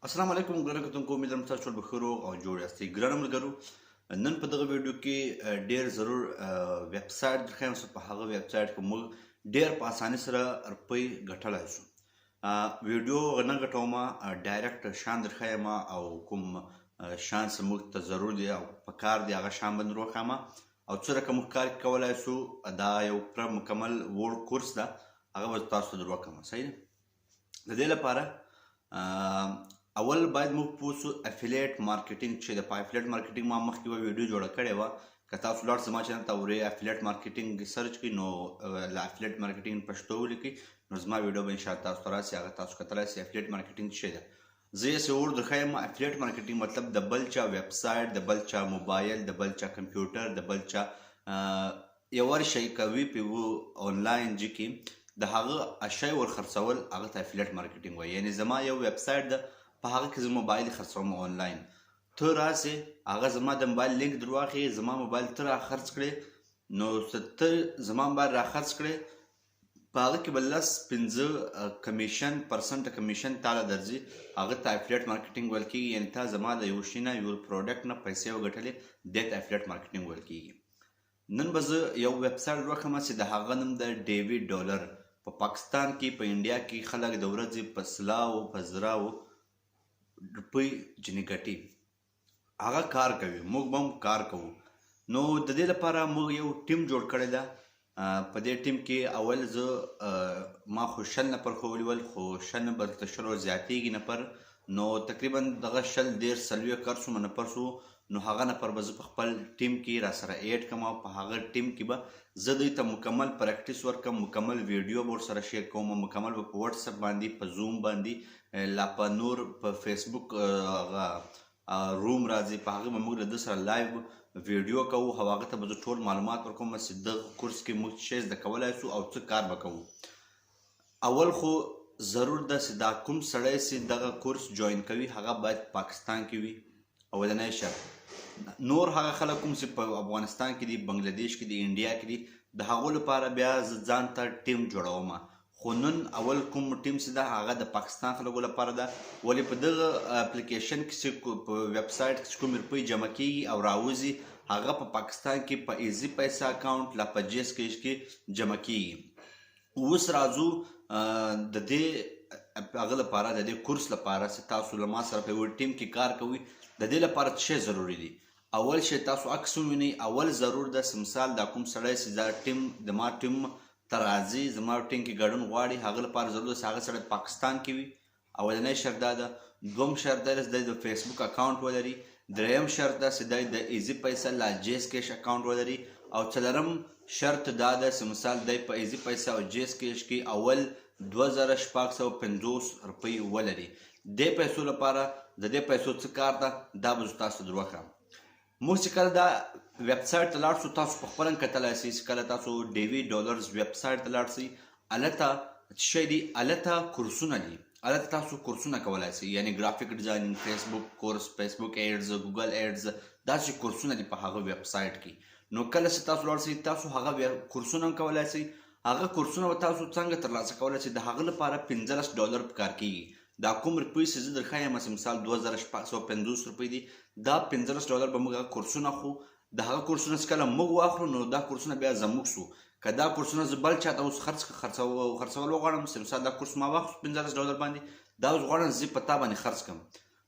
السلام علیکم ګرانو کتونکو امید لرم تاسو ټول بخیر او جوړ یاستئ. ګرانو ملګرو، نن په دغه ویډیو کې ډیر ضرور ویب سایټ درښیم چې په هغه ویب سایټ کې موږ ډیر په اسانۍ سره روپۍ ګټلی شو. ویډیو نه ګټومه، ډایرکټ شان درښیم او کوم شان چې موږ ته ضرور دی او پکار دی هغه شان باندې وښیم او څه رقم موږ کار کولی شو. دا یو پوره مکمل وړ کورس ده، هغه به تاسو ته در وکړم. صحیح ده؟ د دې لپاره اول باید موږ پوه سو افیلیټ مارکیټینګ چې د په افیلیټ مارکیټینګ ما مخکې یوه ویډیو جوړه کړې وه. که تاسو لاړ زما چینل ته ورې افیلیټ مارکیټینګ سرچ کړئ نو له افیلیټ مارکیټینګ پښتو ولیکئ نو زما ویډیو به انشاءالله تاسو ته راسي، هغه تاسو کتلی سئ افیلیټ مارکیټینګ څه ده. زه یې څه ور درښیم. افیلیټ مارکیټینګ مطلب د بل چا ویب سایټ، د بل چا موبایل، د بل چا کمپیوټر، د بل چا یو شی کوي په آنلاین جي کې د هغه شی ور خرڅول، هغه ته افیلیټ مارکیټینګ وایي. یعنې زما یو ویب سایټ ده، په هغه کې زه موبایل خرڅوم آنلاین. ته راسې هغه زما د موبایل لینک در واخلې، زما موبایل ته را خرڅ کړې، نو ته زما موبایل را خرڅ کړې، په هغه کې به 10-15 کمیشن پرسنټ کمیشن تاله درځي. هغه ته افیلیټ مارکیټینګ ویل کېږي. یعنې تا زما د یو شي نه، یو پروډکټ نه پیسې وګټلې، دې ته افیلیټ مارکیټینګ ویل کېږي. نن به زه یو ویب سایټ وښیم چې د هغه نوم د ډیوي ډالر. په پاکستان کې، په انډیا کې خلک د ورځې په سلاو په زراو روپۍ جنې ګټي، هغه کار کوي، موږ به هم کار کوو. نو د دې لپاره موږ یو ټیم جوړ کړی ده. په دې ټیم کې اول زه ما خو 100 نفر خو ونیول، خو 100 نفر ته 100 زیاتېږي نفر، نو تقریبا دغه 100-150 نفر شو. نو هغه نفر به زه په خپل ټیم کې را سره ایډ کړم او په هغه ټیم کې به زه دوی ته مکمل پریکټیس ورکړم، مکمل ویډیو به ورسره شیر کوم، مکمل به په واتس اپ باندې، په زوم باندې، لا په نور په فیسبوک روم راځي، په هغه به موږ له ده سره لایو ویډیو کوو او هغه ته به زه ټول معلومات ورکوم چې دغه کورس کې موږ څه زده کولی شو او څه کار به کوو. اول خو ضرور ده چې دا کوم سړی چې دغه کورس جوین کوي هغه باید پاکستان کې وي. اولنی شرط. نور هغه خلک کوم چې په افغانستان کې دي، بنګلادیش کې دي، انډیا کې دي، د هغو لپاره بیا زه ځان ته ټیم جوړوم. خو نن اول کوم ټیم چې ده هغه د پاکستان خلکو لپاره ده. ولې په دغه اپلیکیشن کې چې په ویب سایټ کې کوم روپۍ جمع کېږي او راوځي، هغه په پاکستان کې په ایزي پیسه اکاونټ لا په جیس کې جمع کېږي. اوس راځو د دې هغه لپاره، د دې کورس لپاره چې تاسو له ما سره په یوه ټیم کې کار کوئ، د دې لپاره څه شی ضروري دي. اول شی تاسو عکس ووینئ. اول ضرور ده چې مثال دا کوم سړی چې دا ټیم د ما ټیم ته راځي، زما ټیم کې ګډون غواړي، هغه لپاره ضرور ده چې هغه سړی پاکستان کې وي. اولنی شرط دا ده. دوم شرط دا ده چې دی د فیسبوک اکاونټ ولري. دریم شرط دا چې دی د ایزي پیسه لا جیس کیش اکاونټ ولري. او څلورم شرط دا ده چې مثال دی په ایزي پیسه او جیس کیش کې اول 2650 روپۍ ولري. دې پیسو لپاره د دې پیسو څه کار ده، دا به زه تاسو در وکړم. موږ چې کله دا ویب سایټ ته لاړ شو، تاسو په خپله کتلی سئ چې کله تاسو ډیوي ډالرز ویب سایټ ته لاړ سئ، هلته څه شی دي، هلته کورسونه دي. هلته تاسو کورسونه کولی سئ، یعنې ګرافیک ډیزاینینګ، فیسبوک کورس، فیسبوک ایډز، ګوګل ایډز، داسې کورسونه دي په هغه ویب سایټ کې. نو کله چې تاسو لاړ سئ، تاسو هغه کورسونه هم کولی سئ. هغه کورسونه به تاسو څنګه ترلاسه کولی سئ، د هغه لپاره $15 پکار کېږي. دا کوم روپۍ چې زه درښیم چې مثال 2650 روپۍ دي، دا $15 به موږ هغه کورسونه خو د هغه کورسونه چې کله موږ واخلو نو دا کورسونه بیا زموږ شو. که دا کورسونه زه بل چاته اوس خرڅول وغواړم چې مثال دا کورس ما واخلو $15 باندې، دا اوس غواړم زه په تا باندې خرڅ کړم،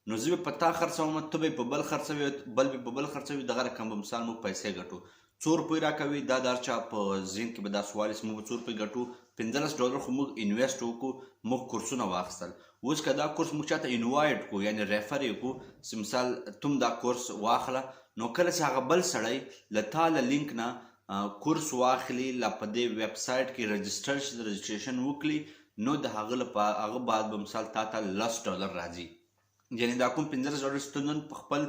نو زه به په تا خرڅوم، ته به یې په بل خرڅوې، بل به په بل خرڅوي، دغه رقم به مثال موږ پیسې ګټو. 100 روپۍ راکوي، دا د هر چا په ذهن کې به دا سوال وي چې موږ به 100 روپۍ ګټو. $15 خو موږ انویسټ وکړو، موږ کورسونه واخیستل. اوس که دا کورس موږ چاته انوایټ کړو، یعنې ریفر یې کړو چې مثال تم دا کورس واخله، نو کله چې هغه بل سړی له تا له لینک نه کورس واخلي، لا په دې ویب سایټ کې رجسټریشن وکړي، نو د هغه بعد به مثال تا ته $10 راځي. یعنې دا کوم $15 چې ته نن په خپل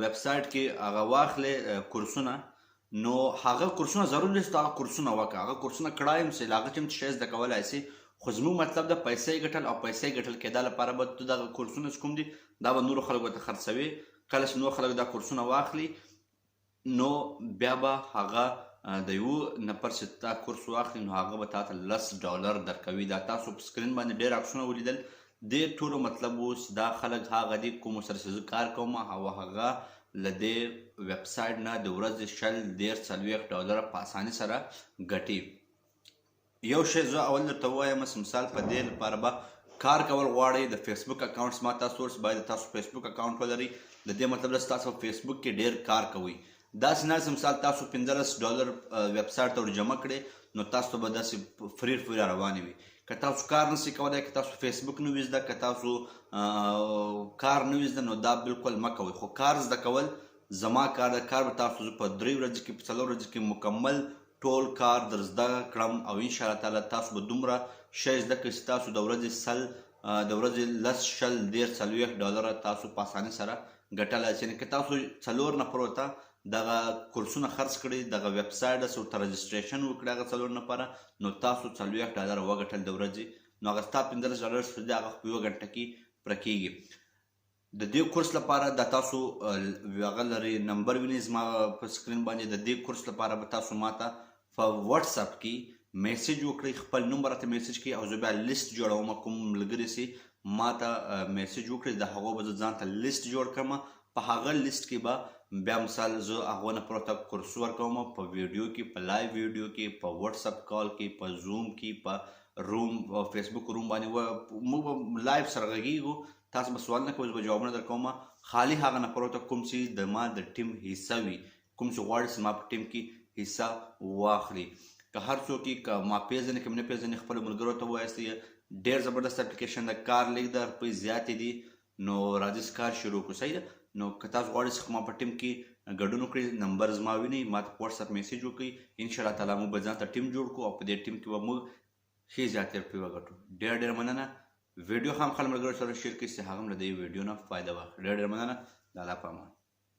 ویب سایټ کې هغه واخلې کورسونه، نو هغه کورسونه ضرور دی چې هغه کورسونه وکړه. هغه کورسونه کړای هم سي، له هغه چې هم څه شی زده کولی سي، خو زموږ مطلب د پیسې ګټل او پیسې ګټل کېدا لپاره به ته دغه کورسونه چې کوم دي دا به نورو خلکو ته خرڅوي. کله چې نور خلک دا کورسونه واخلي، نو بیا به هغه د یو نفر چې تا کورس واخلي، نو هغه به تا ته $10 درکوي. دا تاسو په سکرین باندې ډېر عکسونه ولیدل، دې ټولو مطلب اوس دا خلک هغه دي کومو سره چې زه کار کوم او هغه له دې ویب سایټ نه د ورځې 40-40 په اسانۍ سره ګټي. یو شی زه اول درته ووایم مثال په دې لپاره به کار کول غواړئ د فیسبوک اکاونټس ما تاسو ورس باید تاسو فیسبوک اکاونټ ولرئ. د دې مطلب ده تاسو په فیسبوک کې ډېر کار کوئ. داسې نه مثال تاسو $15 ویب سایټ ته ور جمع کړئ نو تاسو ته به داسې فري روانې وي. که تاسو کار نشئ کولی، که تاسو فیسبوک نه وي زده، که تاسو کار نه وي زده نو دا بالکل مه کوئ. خو کار زده کول زما کار ده. کار به تاسو زه په 3 ورځې کې په 4 ورځې کې مکمل ټول کار در زده کړم او انشاءالله تعالی تاسو به دومره شی زده کړئ چې تاسو د ورځې د ورځې $10-40 تاسو په اسانۍ سره ګټلی شئ. یعنې که تاسو 4 نفرو ته دغه کورسونه خرڅ کړئ، دغه ویب سایټ داسې ورته رجسټریشن وکړئ هغه 4 نفره نو تاسو $40 وګټل د ورځې، نو هغه ستا $15 شو دی هغه په 1 غنټه کې پوره کېږي. د دې کورس لپاره دا تاسو هغه لرئ نمبر وینئ زما په سکرین باندې. د دې کورس لپاره به تاسو ماته په واتساپ کې میسج وکړئ، خپل نوم راته میسج کړئ او زه بیا لیست جوړوم. کوم ملګري چې ماته میسج وکړي د هغو به زه ځان ته لیست جوړ کړم. په هغه لیست کې به بیا مثال زه هغو نفرو ته کورس ورکوم په ویډیو کې، په لایو ویډیو کې، په واتساپ کال کې، په زوم کې، په روم فیسبوک روم باندې موږ به لایو سره غږیږو. تاسو به سوالونه کوئ، زه به جوابونه در کوم. خالي هغه نفرو ته کوم چې د ما د ټیم حصه وي، کوم چې غواړي چې ما په ټیم کې حصه واخلي. که هر څوک یې که ما پېژني که مې نه پېژني خپلو ملګرو ته ووایاستئ. ډېر زبردست اپلیکیشن ده، کار لږ ده، روپۍ زیاتې دي، نو راځئ کار شروع کړو. صحیح ده. نو که تاسو غواړئ چې ما په ټیم کې ګډون وکړئ نمبر زما وینئ، ما ته په واتساپ میسج وکړئ. انشاءالله تعالی موږ به ځان ته ټیم جوړ کړو او په دې ټیم کې به موږ ښې زیاتې روپۍ وګټو. ډېر ډېر مننه. ویډیو هم خپل ملګرو سره شیر کړئ چې هغه هم له دې ویډیو نه فایده واخلي. ډېر ډېر مننه. د الله په امان.